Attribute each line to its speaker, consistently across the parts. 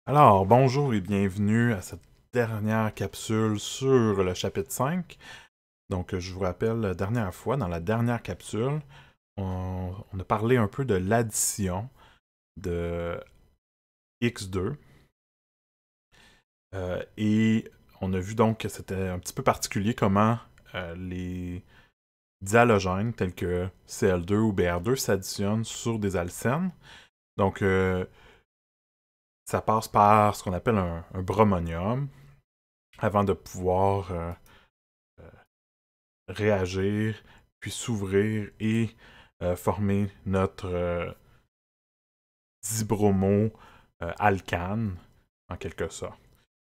Speaker 1: Alors, bonjour et bienvenue à cette dernière capsule sur le chapitre 5. Donc, je vous rappelle, la dernière fois, dans la dernière capsule, on a parlé un peu de l'addition de x2. Et on a vu donc que c'était un petit peu particulier comment les dihalogènes tels que Cl2 ou Br2 s'additionnent sur des alcènes. Donc, ça passe par ce qu'on appelle un bromonium avant de pouvoir réagir, puis s'ouvrir et former notre dibromo alcane, en quelque sorte.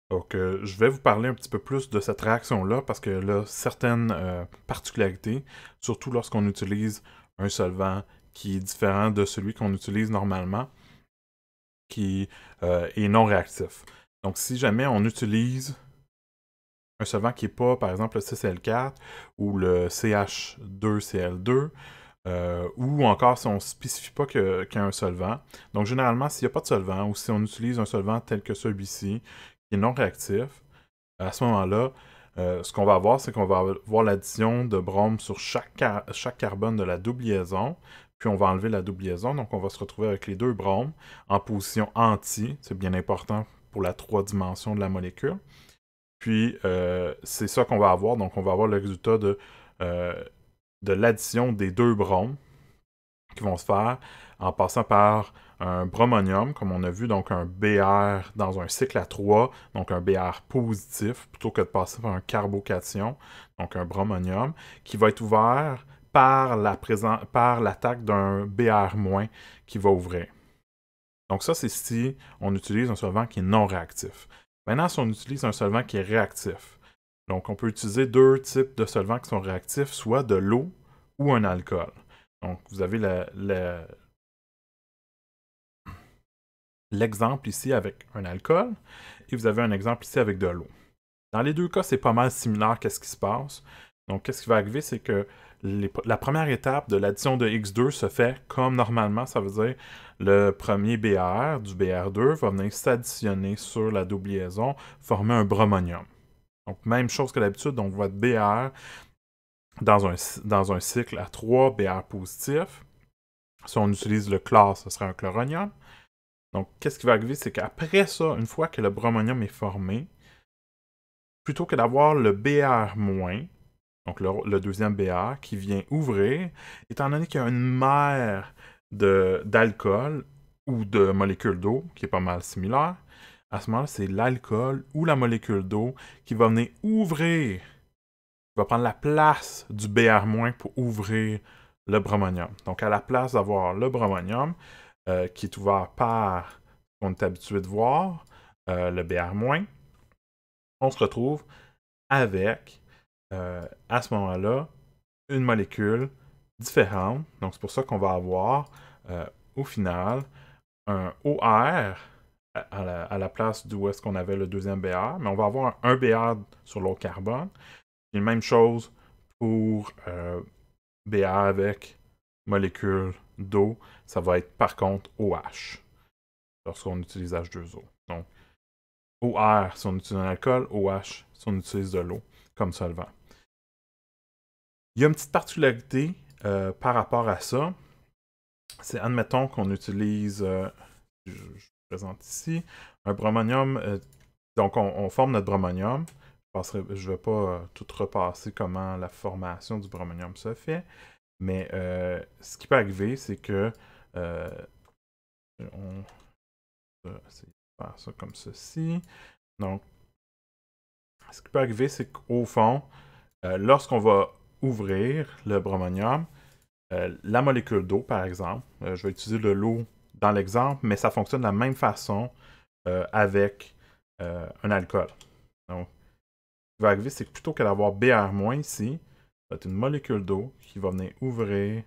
Speaker 1: Donc, je vais vous parler un petit peu plus de cette réaction-là parce qu'elle a certaines particularités, surtout lorsqu'on utilise un solvant qui est différent de celui qu'on utilise normalement, qui est non réactif. Donc, si jamais on utilise un solvant qui n'est pas, par exemple, le CCl4 ou le CH2Cl2, ou encore si on ne spécifie pas qu'il y a un solvant. Donc, généralement, s'il n'y a pas de solvant ou si on utilise un solvant tel que celui-ci, qui est non réactif, à ce moment-là, ce qu'on va avoir, c'est qu'on va avoir l'addition de brome sur chaque carbone de la double liaison, puis on va enlever la double liaison, donc on va se retrouver avec les deux bromes en position anti, c'est bien important pour la 3 dimensions de la molécule. Puis, c'est ça qu'on va avoir, donc on va avoir le résultat de l'addition des deux bromes qui vont se faire en passant par un bromonium, comme on a vu, donc un Br dans un cycle à 3, donc un Br positif, plutôt que de passer par un carbocation, donc un bromonium, qui va être ouvert par l'attaque d'un Br- qui va ouvrir. Donc ça, c'est si on utilise un solvant qui est non réactif. Maintenant, si on utilise un solvant qui est réactif, donc on peut utiliser deux types de solvants qui sont réactifs, soit de l'eau ou un alcool. Donc, vous avez l'exemple ici avec un alcool et vous avez un exemple ici avec de l'eau. Dans les deux cas, c'est pas mal similaire à ce qui se passe. Donc, qu'est-ce qui va arriver, c'est que la première étape de l'addition de X2 se fait comme normalement, ça veut dire le premier Br du Br2 va venir s'additionner sur la double liaison, former un bromonium. Donc, même chose que d'habitude, donc votre Br dans un cycle à 3 Br positifs. Si on utilise le chlore, ce serait un chloronium. Donc, qu'est-ce qui va arriver, c'est qu'après ça, une fois que le bromonium est formé, plutôt que d'avoir le Br-, donc le deuxième Br, qui vient ouvrir, étant donné qu'il y a une mer d'alcool ou de molécules d'eau, qui est pas mal similaire, à ce moment-là, c'est l'alcool ou la molécule d'eau qui va venir ouvrir, qui va prendre la place du Br- pour ouvrir le bromonium. Donc, à la place d'avoir le bromonium, qui est ouvert par ce qu'on est habitué de voir, le Br-, on se retrouve avec, à ce moment-là, une molécule différente. Donc, c'est pour ça qu'on va avoir, au final, un OR à la place d'où est-ce qu'on avait le deuxième Br, mais on va avoir un Br sur l'autre carbone. Et même chose pour Br avec molécule d'eau, ça va être par contre OH lorsqu'on utilise H2O. Donc, OR si on utilise un alcool, OH si on utilise de l'eau comme solvant. Il y a une petite particularité par rapport à ça. C'est, admettons qu'on utilise, je présente ici, un bromonium. Donc, on forme notre bromonium. Je ne vais pas tout repasser comment la formation du bromonium se fait. Mais ce qui peut arriver, c'est que on va essayer de faire ça comme ceci. Donc, ce qui peut arriver, c'est qu'au fond, lorsqu'on va ouvrir le bromonium, la molécule d'eau, par exemple, je vais utiliser de l'eau dans l'exemple, mais ça fonctionne de la même façon avec un alcool. Donc, ce qui va arriver, c'est que plutôt que d'avoir Br- ici, ça va être une molécule d'eau qui va venir ouvrir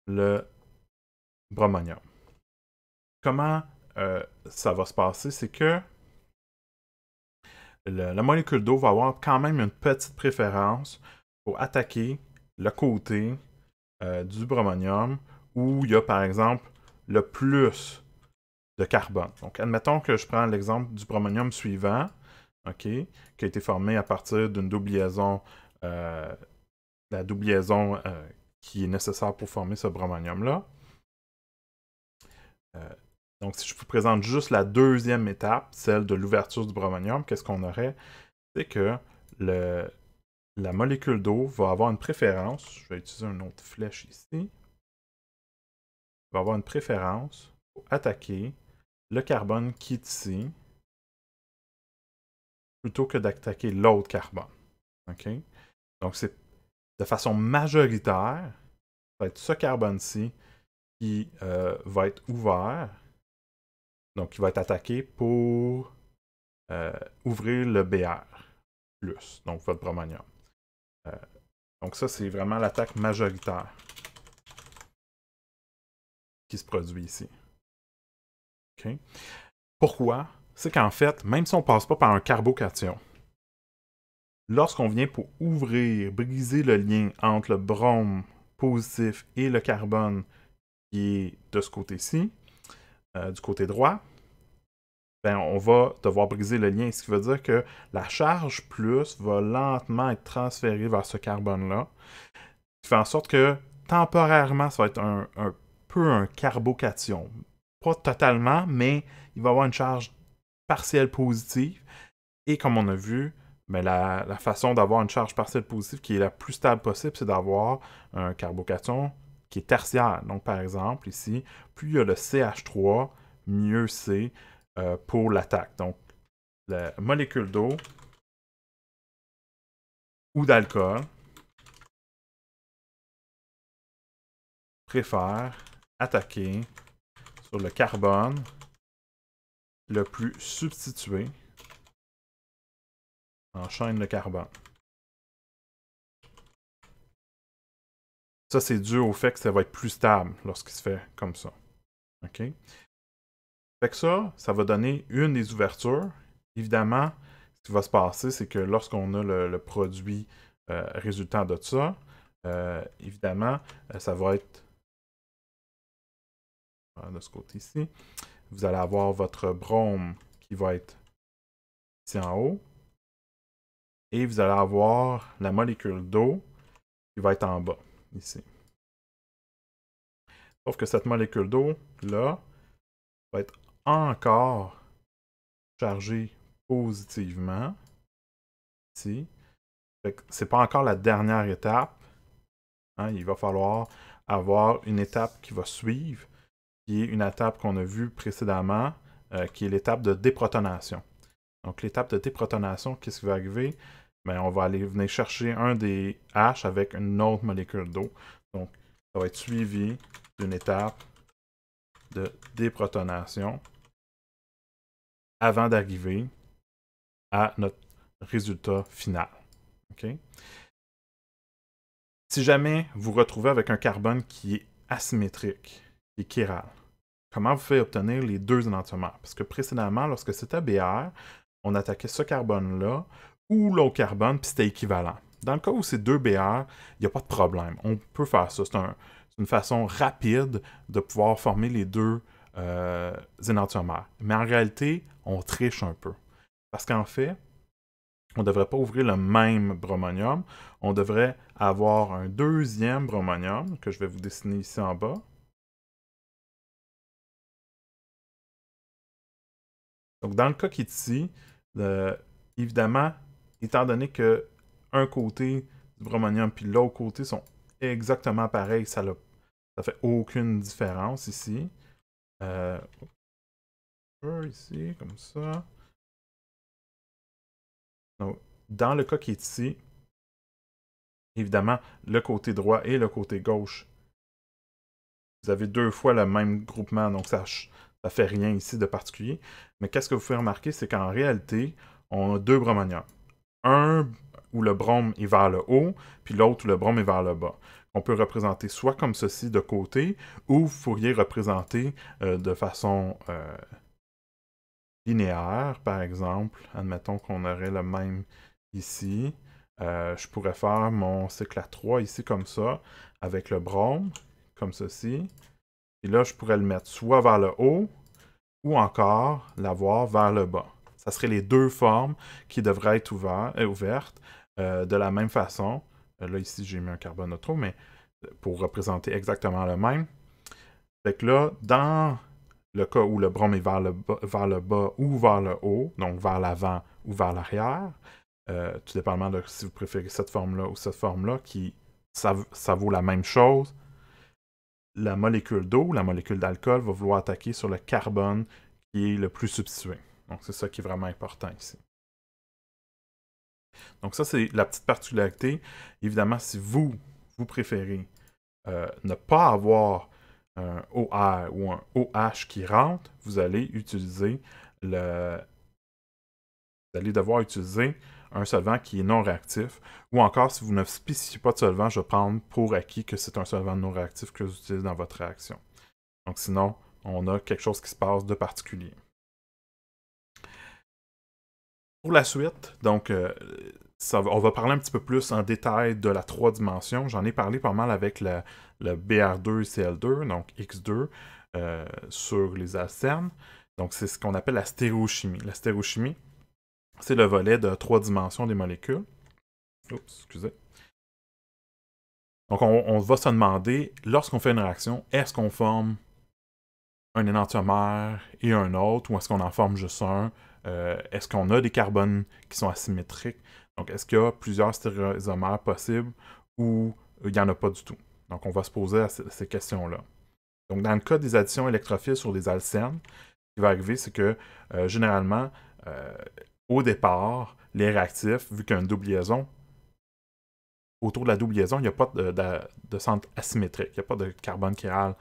Speaker 1: le bromonium. Comment ça va se passer? C'est que la molécule d'eau va avoir quand même une petite préférence pour attaquer le côté du bromonium où il y a par exemple le plus de carbone. Donc, admettons que je prends l'exemple du bromonium suivant, OK, qui a été formé à partir d'une double liaison, la double liaison qui est nécessaire pour former ce bromonium-là. Donc, si je vous présente juste la deuxième étape, celle de l'ouverture du bromonium, qu'est-ce qu'on aurait? C'est que la molécule d'eau va avoir une préférence. Je vais utiliser une autre flèche ici. Va avoir une préférence pour attaquer le carbone qui est ici plutôt que d'attaquer l'autre carbone. OK? Donc, c'est de façon majoritaire, ça va être ce carbone-ci qui va être ouvert. Donc, il va être attaqué pour ouvrir le Br+, donc votre bromonium. Donc, ça, c'est vraiment l'attaque majoritaire qui se produit ici. OK? Pourquoi? C'est qu'en fait, même si on ne passe pas par un carbocation, lorsqu'on vient pour ouvrir, briser le lien entre le brome positif et le carbone qui est de ce côté-ci, du côté droit, ben, on va devoir briser le lien, ce qui veut dire que la charge plus va lentement être transférée vers ce carbone-là, ce qui fait en sorte que temporairement, ça va être un peu un carbocation. Pas totalement, mais il va avoir une charge partielle positive. Et comme on a vu, ben la façon d'avoir une charge partielle positive qui est la plus stable possible, c'est d'avoir un carbocation qui est tertiaire. Donc, par exemple, ici, plus il y a le CH3, mieux c'est pour l'attaque. Donc, la molécule d'eau ou d'alcool préfère attaquer sur le carbone le plus substitué en chaîne de carbone. Ça, c'est dû au fait que ça va être plus stable lorsqu'il se fait comme ça. OK? Fait que ça va donner une des ouvertures. Évidemment, ce qui va se passer, c'est que lorsqu'on a le produit résultant de ça, évidemment, ça va être de ce côté-ci. Vous allez avoir votre brome qui va être ici en haut. Et vous allez avoir la molécule d'eau qui va être en bas, ici. Sauf que cette molécule d'eau, là, va être encore chargée positivement, ici. C'est pas encore la dernière étape. Hein, il va falloir avoir une étape qui va suivre, qui est une étape qu'on a vue précédemment, qui est l'étape de déprotonation. Donc, l'étape de déprotonation, qu'est-ce qui va arriver? Bien, on va aller venir chercher un des H avec une autre molécule d'eau. Donc, ça va être suivi d'une étape de déprotonation avant d'arriver à notre résultat final. Okay? Si jamais vous vous retrouvez avec un carbone qui est asymétrique, qui est chiral, comment vous faites obtenir les deux énantiomères? Parce que précédemment, lorsque c'était BR, on attaquait ce carbone-là ou l'autre carbone, puis c'était équivalent. Dans le cas où c'est deux BR, il n'y a pas de problème. On peut faire ça. C'est une façon rapide de pouvoir former les deux énantiomères. Mais en réalité, on triche un peu. Parce qu'en fait, on ne devrait pas ouvrir le même bromonium. On devrait avoir un deuxième bromonium que je vais vous dessiner ici en bas. Donc, dans le cas qui est ici, évidemment, étant donné que un côté du bromonium puis l'autre côté sont exactement pareils, ça fait aucune différence ici. Ici, comme ça. Donc, dans le cas qui est ici, évidemment, le côté droit et le côté gauche, vous avez deux fois le même groupement, donc ça ne fait rien ici de particulier. Mais qu'est-ce que vous pouvez remarquer, c'est qu'en réalité, on a deux bromoniums. Un où le brome est vers le haut, puis l'autre où le brome est vers le bas. On peut représenter soit comme ceci de côté, ou vous pourriez représenter de façon linéaire, par exemple. Admettons qu'on aurait le même ici. Je pourrais faire mon cycle à 3 ici comme ça, avec le brome, comme ceci. Et là, je pourrais le mettre soit vers le haut, ou encore l'avoir vers le bas. Ça serait les deux formes qui devraient être ouvertes de la même façon. Là, ici, j'ai mis un carbone de trop, mais pour représenter exactement le même. Fait que là, dans le cas où le brome est vers le bas ou vers le haut, donc vers l'avant ou vers l'arrière, tout dépendamment de si vous préférez cette forme-là ou cette forme-là, ça vaut la même chose. La molécule d'eau, la molécule d'alcool va vouloir attaquer sur le carbone qui est le plus substitué. Donc, c'est ça qui est vraiment important ici. Donc, ça, c'est la petite particularité. Évidemment, si vous préférez ne pas avoir un OR ou un OH qui rentre, vous allez devoir utiliser un solvant qui est non réactif. Ou encore, si vous ne spécifiez pas de solvant, je vais prendre pour acquis que c'est un solvant non réactif que vous utilisez dans votre réaction. Donc sinon, on a quelque chose qui se passe de particulier. Pour la suite, donc, on va parler un petit peu plus en détail de la 3 dimensions. J'en ai parlé pas mal avec le BR2CL2, donc X2, sur les alcènes. Donc, c'est ce qu'on appelle la stéréochimie. La stéréochimie, c'est le volet de 3 dimensions des molécules. Oups, excusez. Donc, on va se demander, lorsqu'on fait une réaction, est-ce qu'on forme un énantiomère et un autre, ou est-ce qu'on en forme juste un? Est-ce qu'on a des carbones qui sont asymétriques? Donc, est-ce qu'il y a plusieurs stéréoisomères possibles ou il n'y en a pas du tout? Donc, on va se poser ces questions-là. Donc, dans le cas des additions électrophiles sur des alcènes, ce qui va arriver, c'est que généralement, au départ, les réactifs, vu qu'il y a une double liaison, autour de la double liaison, il n'y a pas de centre asymétrique. Il n'y a pas de carbone chiral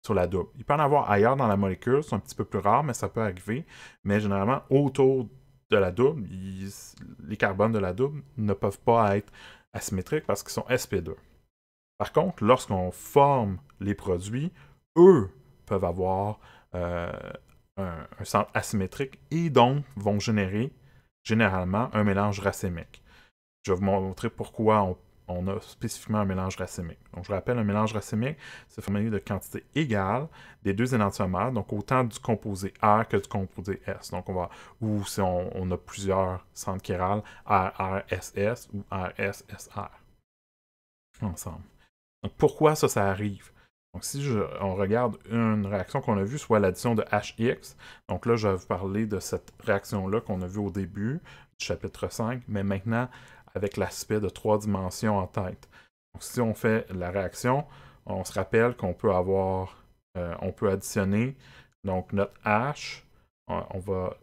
Speaker 1: sur la double. Il peut en avoir ailleurs dans la molécule, c'est un petit peu plus rare, mais ça peut arriver. Mais généralement, autour de la double, les carbones de la double ne peuvent pas être asymétriques parce qu'ils sont sp2. Par contre, lorsqu'on forme les produits, eux peuvent avoir un centre asymétrique et donc vont générer généralement un mélange racémique. Je vais vous montrer pourquoi on a spécifiquement un mélange racémique. Donc, je rappelle, un mélange racémique, c'est formé de quantités égales des deux énantiomères, donc autant du composé R que du composé S. Donc, ou si on a plusieurs centres chirales, RRSS ou RSSR ensemble. Donc, pourquoi ça arrive? Donc, si on regarde une réaction qu'on a vue, soit l'addition de HX, donc là, je vais vous parler de cette réaction-là qu'on a vue au début du chapitre 5, mais maintenant, avec l'aspect de 3 dimensions en tête. Donc, si on fait la réaction, on se rappelle qu'on peut on peut additionner donc notre H, on va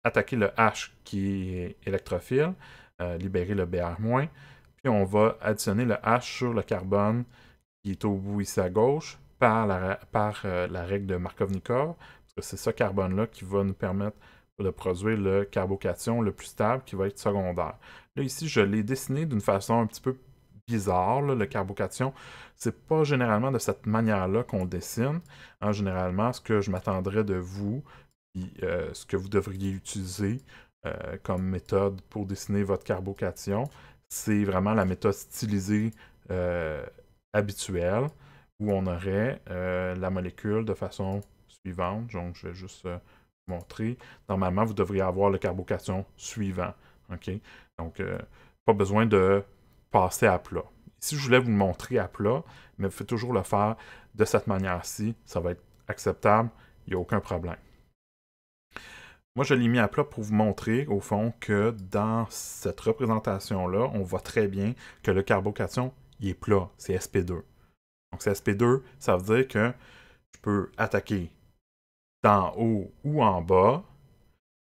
Speaker 1: attaquer le H qui est électrophile, libérer le Br-, puis on va additionner le H sur le carbone qui est au bout ici à gauche par la règle de Markovnikov, parce que c'est ce carbone-là qui va nous permettre de produire le carbocation le plus stable qui va être secondaire. Là, ici, je l'ai dessiné d'une façon un petit peu bizarre, là, le carbocation. C'est pas généralement de cette manière-là qu'on dessine. Généralement, ce que je m'attendrais de vous, puis ce que vous devriez utiliser comme méthode pour dessiner votre carbocation, c'est vraiment la méthode stylisée habituelle, où on aurait la molécule de façon suivante. Donc, je vais juste montrer. Normalement, vous devriez avoir le carbocation suivant. OK? Donc, pas besoin de passer à plat. Si je voulais vous le montrer à plat, mais vous faites toujours le faire de cette manière-ci, ça va être acceptable, il n'y a aucun problème. Moi, je l'ai mis à plat pour vous montrer, au fond, que dans cette représentation-là, on voit très bien que le carbocation, il est plat, c'est sp2. Donc, c'est sp2, ça veut dire que je peux attaquer d'en haut ou en bas,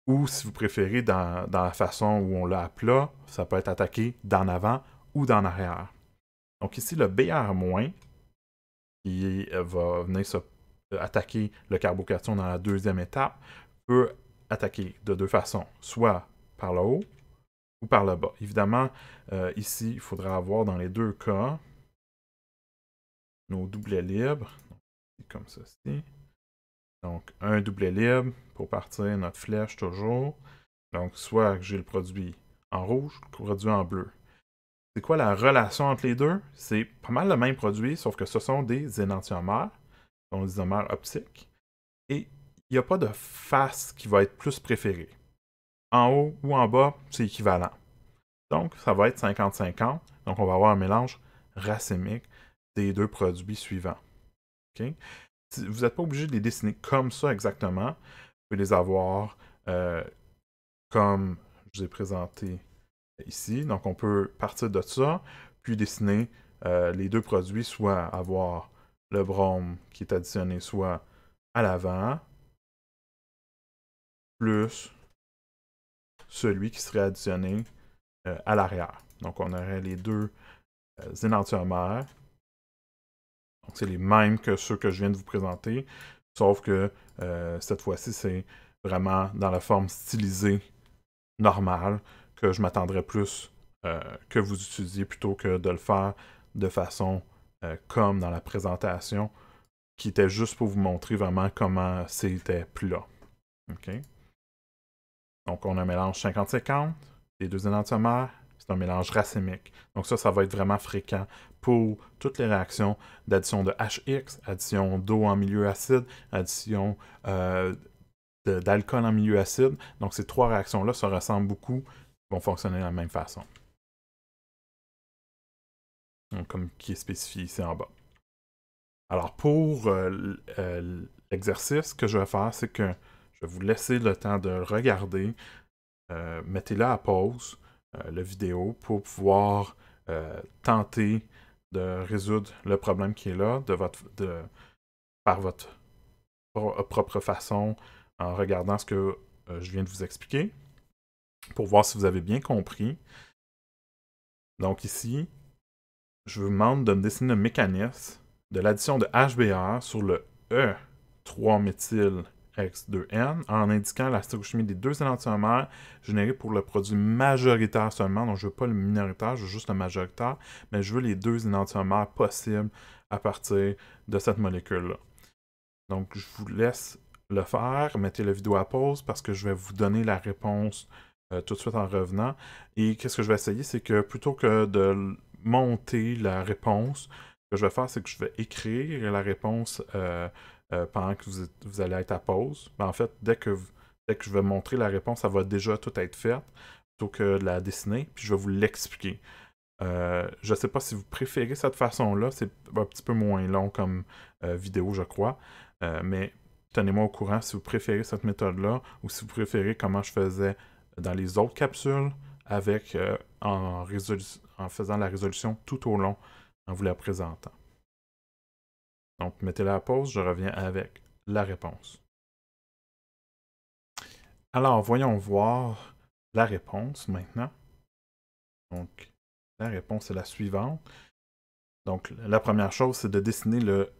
Speaker 1: ou si vous préférez, dans la façon où on l'a à plat, ça peut être attaqué d'en avant ou d'en arrière. Donc ici, le Br-, qui va venir attaquer le carbocation dans la deuxième étape, peut attaquer de deux façons, soit par le haut ou par le bas. Évidemment, ici, il faudra avoir dans les deux cas nos doublets libres, comme ceci. Donc, un doublet libre pour partir notre flèche toujours. Donc, soit j'ai le produit en rouge, le produit en bleu. C'est quoi la relation entre les deux? C'est pas mal le même produit, sauf que ce sont des énantiomères, donc des isomères optiques. Et il n'y a pas de face qui va être plus préférée. En haut ou en bas, c'est équivalent. Donc, ça va être 50-50. Donc, on va avoir un mélange racémique des deux produits suivants. Okay? Vous n'êtes pas obligé de les dessiner comme ça exactement. Vous pouvez les avoir comme je vous ai présenté ici. Donc, on peut partir de ça, puis dessiner les deux produits, soit avoir le brome qui est additionné soit à l'avant, plus celui qui serait additionné à l'arrière. Donc, on aurait les deux énantiomères. Donc, c'est les mêmes que ceux que je viens de vous présenter, sauf que cette fois-ci, c'est vraiment dans la forme stylisée normale que je m'attendrais plus que vous utilisiez plutôt que de le faire de façon comme dans la présentation, qui était juste pour vous montrer vraiment comment c'était plat. OK? Donc, on a un mélange 50-50, les deux énantiomères, c'est un mélange racémique. Donc ça va être vraiment fréquent pour toutes les réactions d'addition de HX, addition d'eau en milieu acide, addition d'alcool en milieu acide. Donc ces trois réactions-là se ressemblent beaucoup, vont fonctionner de la même façon. Donc, comme qui est spécifié ici en bas. Alors pour l'exercice, ce que je vais faire, c'est que je vais vous laisser le temps de regarder. Mettez-le à pause, la vidéo, pour pouvoir tenter de résoudre le problème qui est là par votre propre façon, en regardant ce que je viens de vous expliquer, pour voir si vous avez bien compris. Donc ici, je vous demande de me dessiner le mécanisme de l'addition de HBr sur le E3-méthylX2N en indiquant la stéréochimie des deux énantiomères générés pour le produit majoritaire seulement. Donc, je ne veux pas le minoritaire, je veux juste le majoritaire, mais je veux les deux énantiomères possibles à partir de cette molécule-là. Donc, je vous laisse le faire. Mettez la vidéo à pause parce que je vais vous donner la réponse tout de suite en revenant. Et qu'est-ce que je vais essayer, c'est que plutôt que de monter la réponse, ce que je vais faire, c'est que je vais écrire la réponse pendant que vous allez être à pause. En fait, dès que je vais montrer la réponse, ça va déjà tout être fait, plutôt que de la dessiner, puis je vais vous l'expliquer. Je ne sais pas si vous préférez cette façon-là, c'est un petit peu moins long comme vidéo, je crois, mais tenez-moi au courant si vous préférez cette méthode-là ou si vous préférez comment je faisais dans les autres capsules avec en faisant la résolution tout au long en vous la présentant. Donc, mettez-la à pause, je reviens avec la réponse. Alors, voyons voir la réponse maintenant. Donc, la réponse est la suivante. Donc, la première chose, c'est de dessiner le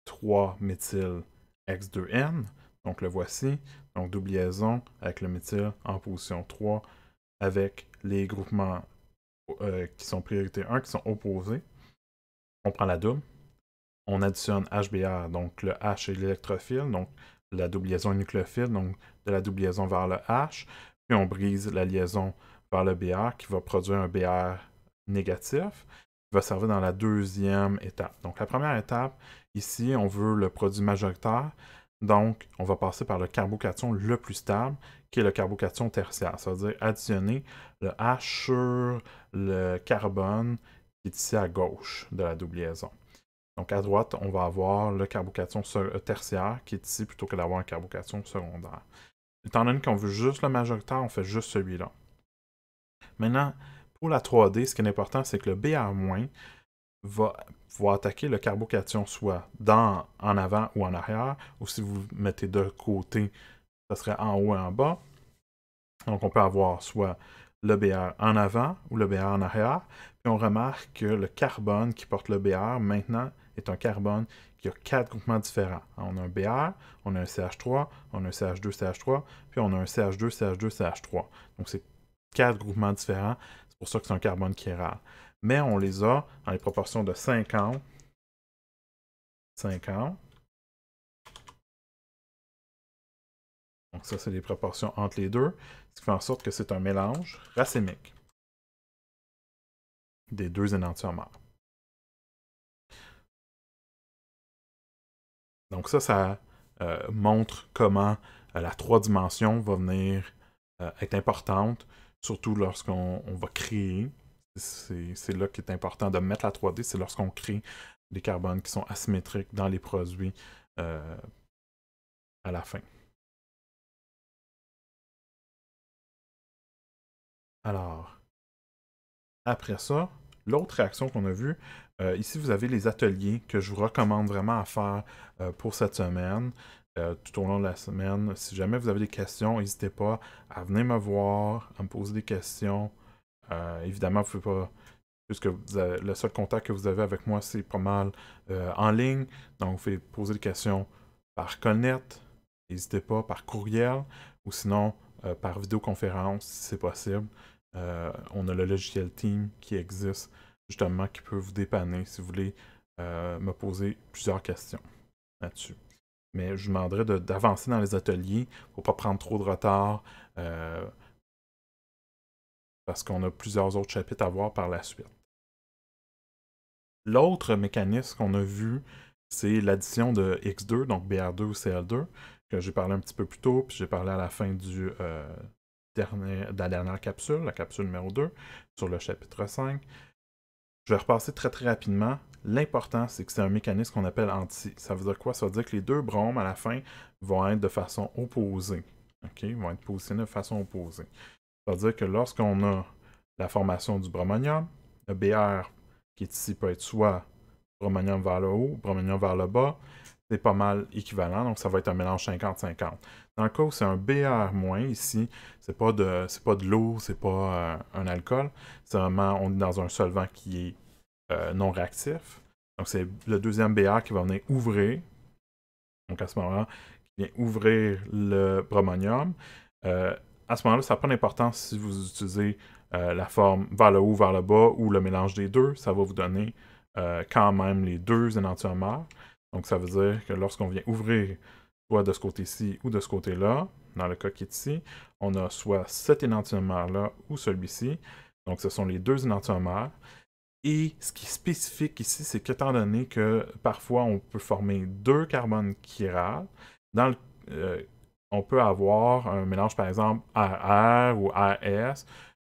Speaker 1: E3-méthylX2N. Donc, le voici. Donc, double liaison avec le méthyle en position 3 avec les groupements qui sont priorité 1 qui sont opposés. On prend la double. On additionne HBr, donc le H est l'électrophile, donc la double liaison nucléophile, donc de la double liaison vers le H. Puis on brise la liaison vers le Br qui va produire un Br négatif qui va servir dans la deuxième étape. Donc la première étape, ici, on veut le produit majoritaire. Donc, on va passer par le carbocation le plus stable, qui est le carbocation tertiaire. Ça veut dire additionner le H sur le carbone qui est ici à gauche de la double liaison. Donc à droite, on va avoir le carbocation tertiaire qui est ici plutôt que d'avoir un carbocation secondaire. Étant donné qu'on veut juste le majoritaire, on fait juste celui-là. Maintenant, pour la 3D, ce qui est important, c'est que le Br- va pouvoir attaquer le carbocation soit en avant ou en arrière, ou si vous mettez de côté, ça serait en haut et en bas. Donc on peut avoir soit le Br en avant ou le Br en arrière. Puis on remarque que le carbone qui porte le Br maintenant est un carbone qui a 4 groupements différents. On a un Br, on a un CH3, on a un CH2, CH3, puis on a un CH2, CH2, CH3. Donc c'est 4 groupements différents. C'est pour ça que c'est un carbone qui est rare. Mais on les a dans les proportions de 50, 50. Donc ça, c'est les proportions entre les deux, ce qui fait en sorte que c'est un mélange racémique des deux énantiomères. Donc ça montre comment la 3 dimensions va venir être importante, surtout lorsqu'on va créer. C'est là qu'il est important de mettre la 3D, c'est lorsqu'on crée des carbones qui sont asymétriques dans les produits à la fin. Alors, après ça, l'autre réaction qu'on a vue, ici vous avez les ateliers que je vous recommande vraiment à faire pour cette semaine. Tout au long de la semaine. Si jamais vous avez des questions, n'hésitez pas à venir me voir, à me poser des questions. Évidemment, vous ne pouvez pas, puisque le seul contact que vous avez avec moi, c'est pas mal en ligne. Donc, vous pouvez poser des questions par Colnet, n'hésitez pas, par courriel, ou sinon par vidéoconférence, si c'est possible. On a le logiciel Team qui existe, justement, qui peut vous dépanner si vous voulez me poser plusieurs questions là-dessus. Mais je vous demanderais d'avancer dans les ateliers pour ne pas prendre trop de retard parce qu'on a plusieurs autres chapitres à voir par la suite. L'autre mécanisme qu'on a vu, c'est l'addition de X2, donc BR2 ou CL2, que j'ai parlé un petit peu plus tôt, puis j'ai parlé à la fin de la dernière capsule, la capsule numéro 2, sur le chapitre 5. Je vais repasser très très rapidement. L'important, c'est que c'est un mécanisme qu'on appelle anti. Ça veut dire quoi? Ça veut dire que les deux bromes, à la fin, vont être de façon opposée. OK? Ils vont être positionnés de façon opposée. Ça veut dire que lorsqu'on a la formation du bromonium, le BR qui est ici peut être soit bromonium vers le haut, bromonium vers le bas. C'est pas mal équivalent, donc ça va être un mélange 50-50. Dans le cas où c'est un BR- ici, c'est pas de l'eau, c'est pas un alcool. C'est vraiment, on est dans un solvant qui est non réactif. Donc c'est le deuxième BR qui va venir ouvrir. Donc à ce moment-là, qui vient ouvrir le bromonium. À ce moment-là, ça n'a pas d'importance si vous utilisez la forme vers le haut, vers le bas ou le mélange des deux. Ça va vous donner quand même les deux énantiomères. Donc ça veut dire que lorsqu'on vient ouvrir soit de ce côté-ci ou de ce côté-là, dans le cas qui est ici, on a soit cet énantiomère-là ou celui-ci. Donc ce sont les deux énantiomères. Et ce qui est spécifique ici, c'est qu'étant donné que parfois on peut former deux carbones chirales, on peut avoir un mélange par exemple RR ou RS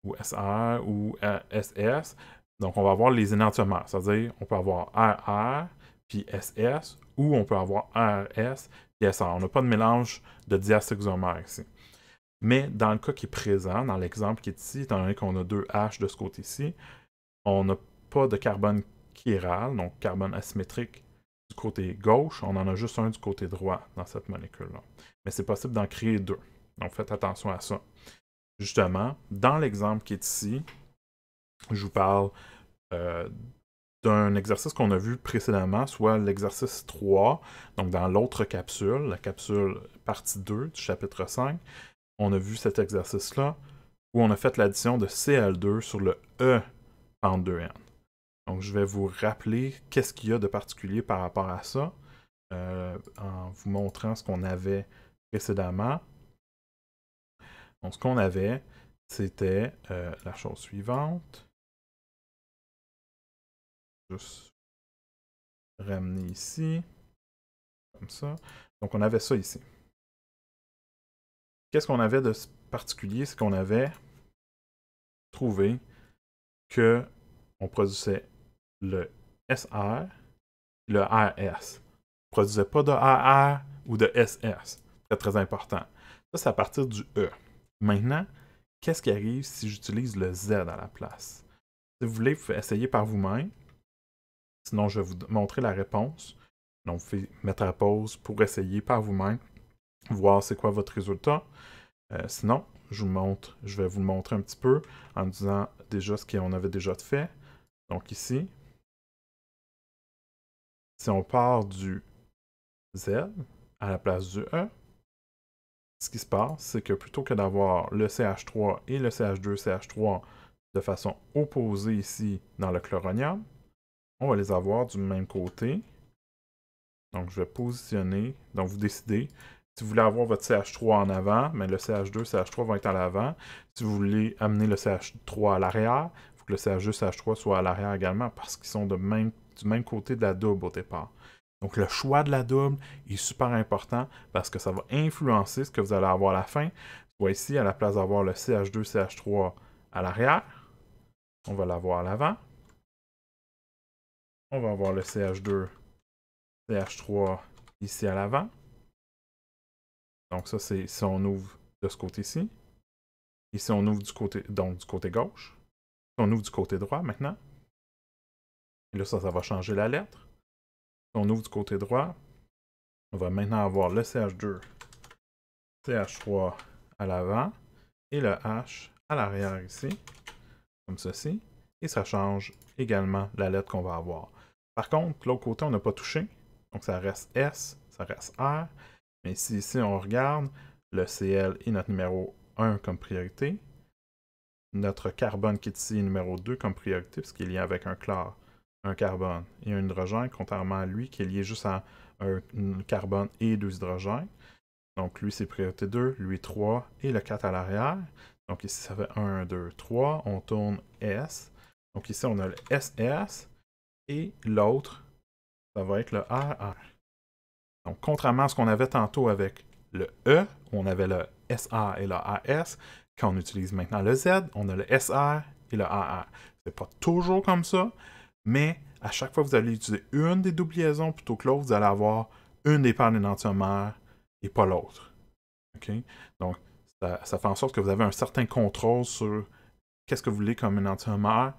Speaker 1: ou SR ou SS. Donc on va avoir les énantiomères, c'est-à-dire on peut avoir RR puis SS ou on peut avoir RS puis SR. On n'a pas de mélange de diacéxomères ici. Mais dans le cas qui est présent, dans l'exemple qui est ici, étant donné qu'on a deux H de ce côté-ci, on n'a pas de carbone chiral, donc carbone asymétrique du côté gauche, on en a juste un du côté droit dans cette molécule-là. Mais c'est possible d'en créer deux. Donc faites attention à ça. Justement, dans l'exemple qui est ici, je vous parle d'un exercice qu'on a vu précédemment, soit l'exercice 3, donc dans l'autre capsule, la capsule partie 2 du chapitre 5. On a vu cet exercice-là où on a fait l'addition de Cl2 sur le E en 2N. Donc, je vais vous rappeler qu'est-ce qu'il y a de particulier par rapport à ça, en vous montrant ce qu'on avait précédemment. Donc, ce qu'on avait, c'était la chose suivante. Juste ramener ici, comme ça. Donc, on avait ça ici. Qu'est-ce qu'on avait de particulier? C'est qu'on avait trouvé que on produisait le SR et le RS. On ne produisait pas de RR ou de SS. Très, très important. Ça, c'est à partir du E. Maintenant, qu'est-ce qui arrive si j'utilise le Z à la place? Si vous voulez, vous pouvez essayer par vous-même. Sinon, je vais vous montrer la réponse. Donc, vous pouvez mettre à pause pour essayer par vous-même, voir c'est quoi votre résultat. Sinon, je vais vous le montrer un petit peu en disant déjà ce qu'on avait déjà fait. Donc ici, si on part du Z à la place du E, ce qui se passe, c'est que plutôt que d'avoir le CH3 et le CH2CH3 de façon opposée ici dans le chloronium, on va les avoir du même côté. Donc je vais positionner, donc vous décidez. Si vous voulez avoir votre CH3 en avant, mais le CH2, CH3 vont être à l'avant. Si vous voulez amener le CH3 à l'arrière, il faut que le CH2, CH3 soit à l'arrière également parce qu'ils sont du même côté de la double au départ. Donc, le choix de la double est super important parce que ça va influencer ce que vous allez avoir à la fin. Soit ici, à la place d'avoir le CH2, CH3 à l'arrière, on va l'avoir à l'avant. On va avoir le CH2, CH3 ici à l'avant. Donc, ça, c'est si on ouvre de ce côté-ci. Ici, on ouvre du côté, donc, du côté gauche. On ouvre du côté droit maintenant. Et là, ça va changer la lettre. Si on ouvre du côté droit, on va maintenant avoir le CH2, CH3 à l'avant et le H à l'arrière ici, comme ceci. Et ça change également la lettre qu'on va avoir. Par contre, l'autre côté, on n'a pas touché. Donc ça reste S, ça reste R. Mais si ici on regarde, le Cl est notre numéro 1 comme priorité. Notre carbone qui est ici est numéro 2 comme priorité, puisqu'il est lié avec un chlore, un carbone et un hydrogène, contrairement à lui qui est lié juste à un carbone et 2 hydrogènes. Donc lui c'est priorité 2, lui 3 et le 4 à l'arrière. Donc ici ça fait 1, 2, 3, on tourne S. Donc ici on a le SS et l'autre, ça va être le RR. Donc contrairement à ce qu'on avait tantôt avec le E, où on avait le SR et le AS, quand on utilise maintenant le Z, on a le SR et le AR. C'est pas toujours comme ça, mais à chaque fois que vous allez utiliser une des doubles liaisons plutôt que l'autre, vous allez avoir une des paires d'énantiomères et pas l'autre. Okay? Donc, ça fait en sorte que vous avez un certain contrôle sur qu'est-ce que vous voulez comme énantiomère.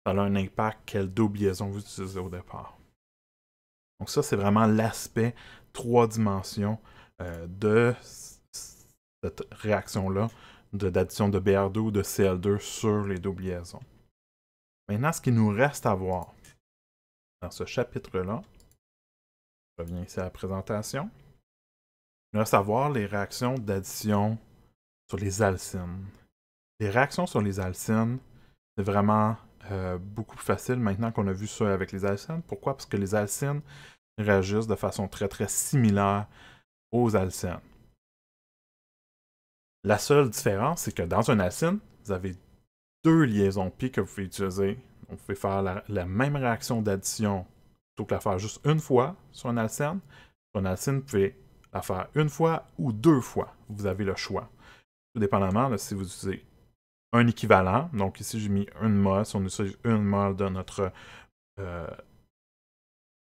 Speaker 1: Ça a un impact quelle double liaison vous utilisez au départ. Donc ça, c'est vraiment l'aspect 3 dimensions de cette réaction-là d'addition de Br2 ou de Cl2 sur les doubles liaisons. Maintenant, ce qu'il nous reste à voir dans ce chapitre-là, je reviens ici à la présentation, il nous reste à voir les réactions d'addition sur les alcynes. Les réactions sur les alcynes, c'est vraiment beaucoup plus facile maintenant qu'on a vu ça avec les alcynes. Pourquoi? Parce que les alcynes réagissent de façon très très similaire aux alcynes. La seule différence, c'est que dans un alcyne, vous avez deux liaisons pi que vous pouvez utiliser. Donc, vous pouvez faire la même réaction d'addition plutôt que la faire juste une fois sur un alcyne. Sur un alcyne, vous pouvez la faire une fois ou deux fois. Vous avez le choix. Tout dépendamment de si vous utilisez un équivalent. Donc ici, j'ai mis une mol. Si on utilise une mol de notre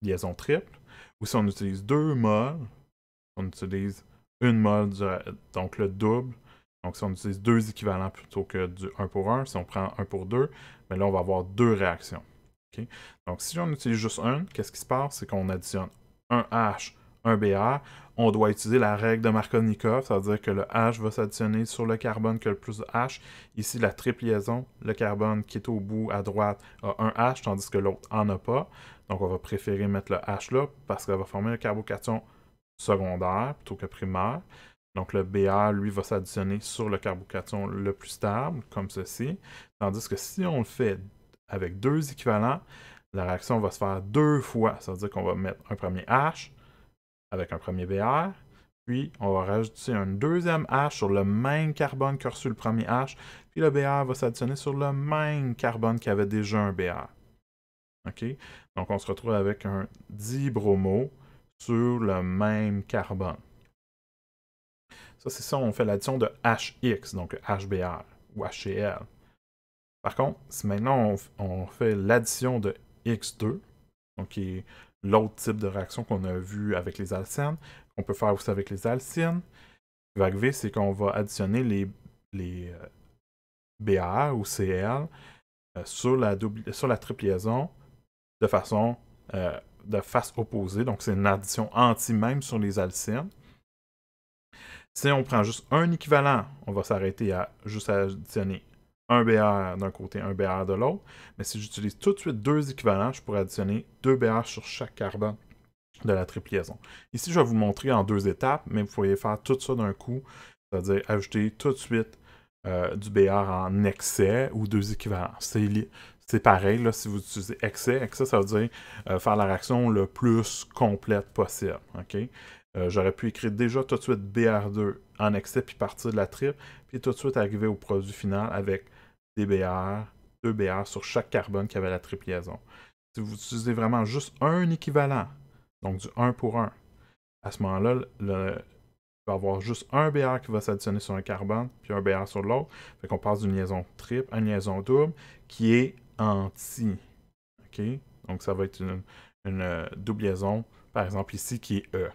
Speaker 1: liaison triple. Ou si on utilise deux moles, on utilise une mol, donc le double. Donc si on utilise deux équivalents plutôt que du 1 pour 1, si on prend 1 pour 2, mais là on va avoir deux réactions. Okay? Donc si on utilise juste un, qu'est-ce qui se passe? C'est qu'on additionne un H, un Br. On doit utiliser la règle de Markovnikov, c'est-à-dire que le H va s'additionner sur le carbone qui a le plus de H. Ici, la triple liaison, le carbone qui est au bout à droite a un H, tandis que l'autre n'en a pas. Donc on va préférer mettre le H là parce qu'elle va former le carbocation secondaire plutôt que primaire. Donc le Br, lui, va s'additionner sur le carbocation le plus stable, comme ceci. Tandis que si on le fait avec deux équivalents, la réaction va se faire deux fois. Ça veut dire qu'on va mettre un premier H avec un premier Br, puis on va rajouter un deuxième H sur le même carbone qu'a reçu le premier H, puis le Br va s'additionner sur le même carbone qui avait déjà un Br. OK? Donc on se retrouve avec un dibromo sur le même carbone. Ça, c'est ça, on fait l'addition de HX, donc HBr ou HCl. Par contre, si maintenant on fait l'addition de X2, donc qui est l'autre type de réaction qu'on a vu avec les alcènes, qu'on peut faire aussi avec les alcynes, ce qui va arriver, c'est qu'on va additionner les Br ou Cl sur la triple liaison de façon de face opposée, donc c'est une addition anti-même sur les alcynes. Si on prend juste un équivalent, on va s'arrêter à juste additionner un Br d'un côté, un Br de l'autre. Mais si j'utilise tout de suite deux équivalents, je pourrais additionner deux Br sur chaque carbone de la triple liaison. Ici, je vais vous montrer en deux étapes, mais vous pourriez faire tout ça d'un coup, c'est-à-dire ajouter tout de suite du Br en excès ou deux équivalents. C'est pareil, là, si vous utilisez excès, ça veut dire faire la réaction le plus complète possible. Okay? J'aurais pu écrire déjà tout de suite Br2 en excès, puis partir de la triple, puis tout de suite arriver au produit final avec des Br, 2 Br sur chaque carbone qui avait la triple liaison. Si vous utilisez vraiment juste un équivalent donc du 1 pour 1. À ce moment-là, il va y avoir juste un Br qui va s'additionner sur un carbone, puis un Br sur l'autre. Fait qu'on passe d'une liaison triple à une liaison double qui est anti. OK? Donc ça va être une double liaison, par exemple ici, qui est E.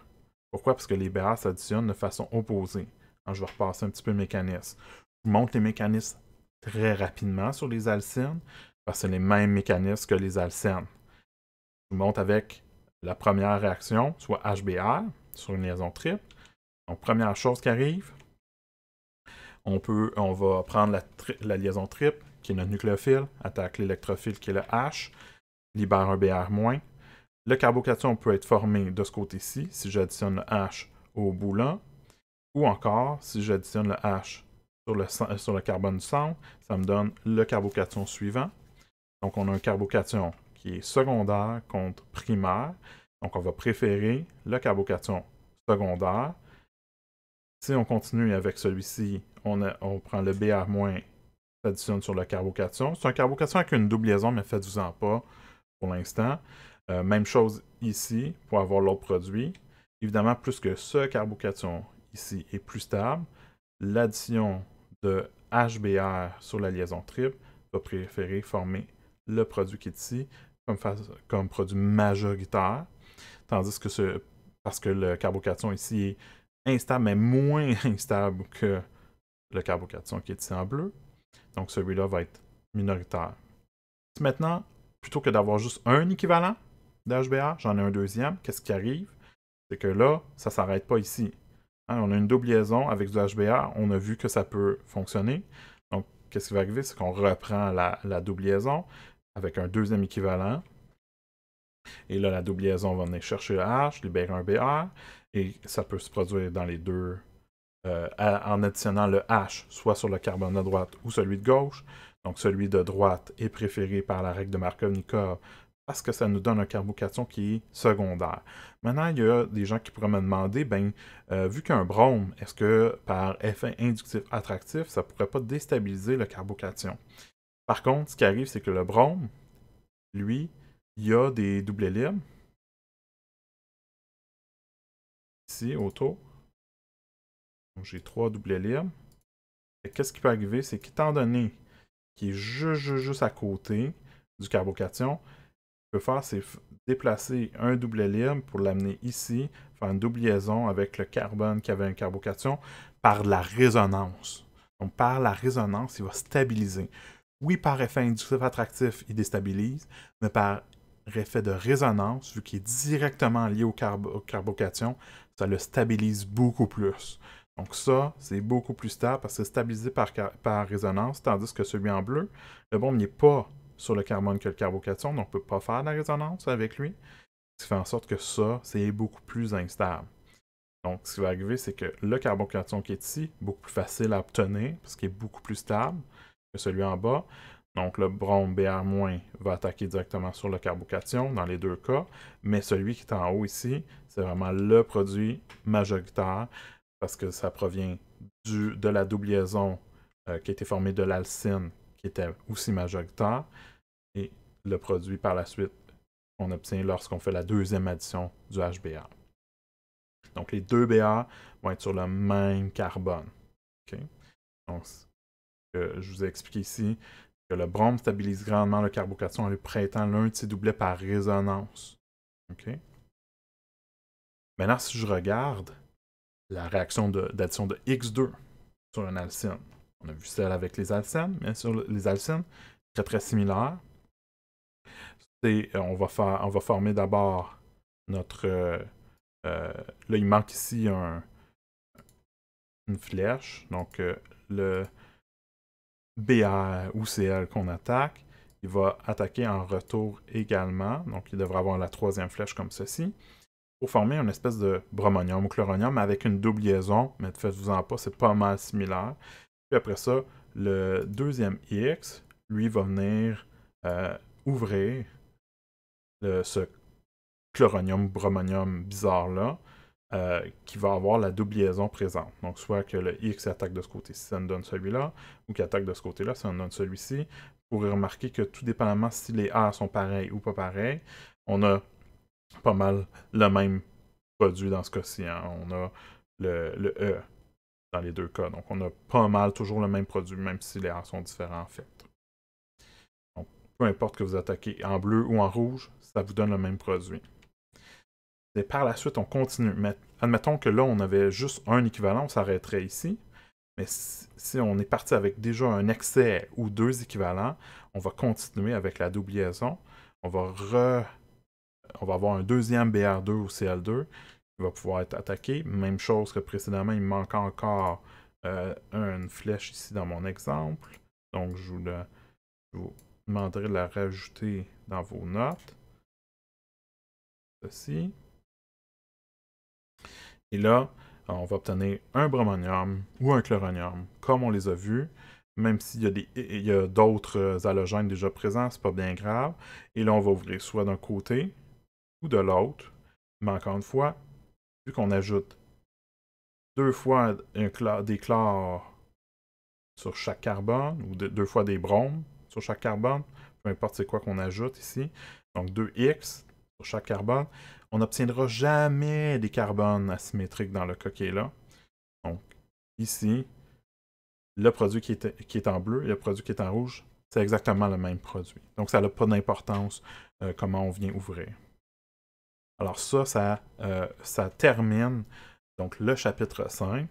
Speaker 1: Pourquoi? Parce que les Br s'additionnent de façon opposée. Alors, je vais repasser un petit peu le mécanisme. Je vous montre les mécanismes très rapidement sur les alcynes, parce que c'est les mêmes mécanismes que les alcènes. Je vous montre avec la première réaction, soit HBr, sur une liaison triple. Donc, première chose qui arrive, on va prendre la liaison triple, qui est notre nucléophile, attaque l'électrophile qui est le H, libère un Br-. Le carbocation peut être formé de ce côté-ci, si j'additionne le H au bout là, ou encore, si j'additionne le H sur le carbone du centre, ça me donne le carbocation suivant. Donc, on a un carbocation qui est secondaire contre primaire. Donc, on va préférer le carbocation secondaire. Si on continue avec celui-ci, on prend le Br-, s'additionne sur le carbocation. C'est un carbocation avec une double liaison, mais faites-vous-en pas pour l'instant. Même chose ici pour avoir l'autre produit. Évidemment, plus que ce carbocation ici est plus stable, l'addition de HBr sur la liaison triple va préférer former le produit qui est ici comme produit majoritaire, tandis que parce que le carbocation ici est instable, mais moins instable que le carbocation qui est ici en bleu. Donc celui-là va être minoritaire. Maintenant, plutôt que d'avoir juste un équivalent d'HBr, j'en ai un deuxième. Qu'est-ce qui arrive? C'est que là, ça ne s'arrête pas ici. Hein, on a une double liaison avec du HBr, on a vu que ça peut fonctionner. Donc, qu'est-ce qui va arriver? C'est qu'on reprend la double liaison avec un deuxième équivalent. Et là, la double liaison va venir chercher le H, libérer un Br, et ça peut se produire dans les deux en additionnant le H, soit sur le carbone de droite ou celui de gauche. Donc, celui de droite est préféré par la règle de Markovnikov parce que ça nous donne un carbocation qui est secondaire. Maintenant, il y a des gens qui pourraient me demander, vu qu'un brome, est-ce que par effet inductif attractif, ça ne pourrait pas déstabiliser le carbocation? Par contre, ce qui arrive, c'est que le brome, lui, il y a des doublets libres ici autour. Donc, j'ai 3 doublets libres. Et qu'est-ce qui peut arriver? C'est qu'étant donné qu'il est juste à côté du carbocation, peut faire, c'est déplacer un doublet libre pour l'amener ici, faire une double liaison avec le carbone qui avait un carbocation par la résonance. Donc, par la résonance, il va stabiliser. Oui, par effet inductif attractif, il déstabilise, mais par effet de résonance, vu qu'il est directement lié au carbocation, ça le stabilise beaucoup plus. Donc ça, c'est beaucoup plus stable parce que c'est stabilisé par résonance, tandis que celui en bleu, le bon n'est pas sur le carbone que le carbocation, donc on ne peut pas faire de la résonance avec lui. Ce qui fait en sorte que ça, c'est beaucoup plus instable. Donc, ce qui va arriver, c'est que le carbocation qui est ici, beaucoup plus facile à obtenir, parce qu'il est beaucoup plus stable que celui en bas. Donc, le brome Br- va attaquer directement sur le carbocation dans les deux cas, mais celui qui est en haut ici, c'est vraiment le produit majoritaire, parce que ça provient de la double liaison qui a été formée de l'alcyne, qui était aussi majoritaire, et le produit par la suite qu'on obtient lorsqu'on fait la deuxième addition du HBr. Donc, les deux Br vont être sur le même carbone. Okay? Donc, je vous ai expliqué ici que le brome stabilise grandement le carbocation en lui prêtant l'un de ses doublets par résonance. Okay? Maintenant, si je regarde la réaction d'addition de X2 sur un alcyne, on a vu celle avec les alcènes, mais sur les alcynes, très très similaire. On va former d'abord notre... là, il manque ici une flèche. Donc, le BR ou CL qu'on attaque, il va attaquer en retour également. Donc, il devrait avoir la troisième flèche comme ceci. Pour former une espèce de bromonium ou chloronium avec une double liaison. Mais faites-vous-en pas, c'est pas mal similaire. Puis après ça, le deuxième X, lui, va venir ouvrir ce chloronium, bromonium bizarre-là, qui va avoir la double liaison présente. Donc, soit que le X attaque de ce côté-ci, ça nous donne celui-là, ou qu'il attaque de ce côté-là, ça nous donne celui-ci. Vous pourrez remarquer que tout dépendamment si les A sont pareils ou pas pareils, on a pas mal le même produit dans ce cas-ci. Hein. On a le E dans les deux cas. Donc, on a pas mal toujours le même produit, même si les A sont différents en fait. Donc, peu importe que vous attaquez en bleu ou en rouge, ça vous donne le même produit. Et par la suite, on continue. Mais admettons que là, on avait juste un équivalent, on s'arrêterait ici. Mais si on est parti avec déjà un excès ou deux équivalents, on va continuer avec la double liaison. On va avoir un deuxième BR2 ou CL2 qui va pouvoir être attaqué. Même chose que précédemment, il me manque encore une flèche ici dans mon exemple. Donc, je vous demanderai de la rajouter dans vos notes. Ceci. Et là, on va obtenir un bromonium ou un chloronium, comme on les a vus. Même s'il y a d'autres halogènes déjà présents, c'est pas bien grave. Et là, on va ouvrir soit d'un côté ou de l'autre. Mais encore une fois, vu qu'on ajoute deux fois des chlores sur chaque carbone, ou deux fois des bromes sur chaque carbone, peu importe c'est quoi qu'on ajoute ici, donc 2X sur chaque carbone, on n'obtiendra jamais des carbones asymétriques dans le cas qui est là. Donc, ici, le produit qui est en bleu et le produit qui est en rouge, c'est exactement le même produit. Donc, ça n'a pas d'importance comment on vient ouvrir. Alors ça termine donc, le chapitre 5.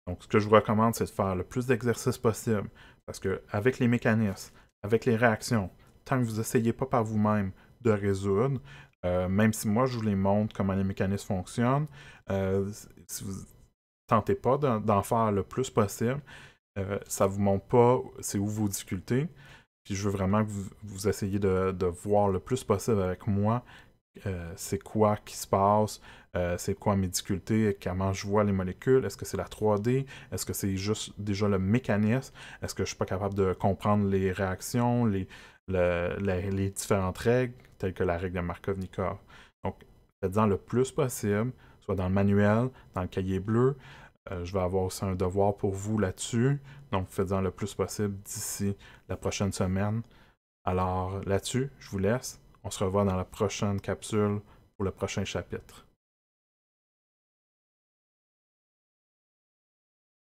Speaker 1: Donc, ce que je vous recommande, c'est de faire le plus d'exercices possible. Parce qu'avec les mécanismes, avec les réactions, tant que vous n'essayez pas par vous-même de résoudre, même si moi je vous les montre comment les mécanismes fonctionnent, si vous ne tentez pas d'en faire le plus possible, ça ne vous montre pas c'est où vos difficultés. Puis je veux vraiment que vous essayiez de voir le plus possible avec moi c'est quoi qui se passe, c'est quoi mes difficultés, comment je vois les molécules, est-ce que c'est la 3D, est-ce que c'est juste déjà le mécanisme, est-ce que je suis pas capable de comprendre les réactions, les différentes règles, telles que la règle de Markovnikov. Donc, faites-en le plus possible, soit dans le manuel, dans le cahier bleu. Je vais avoir aussi un devoir pour vous là-dessus. Donc, faites-en le plus possible d'ici la prochaine semaine. Alors, là-dessus, je vous laisse. On se revoit dans la prochaine capsule pour le prochain chapitre.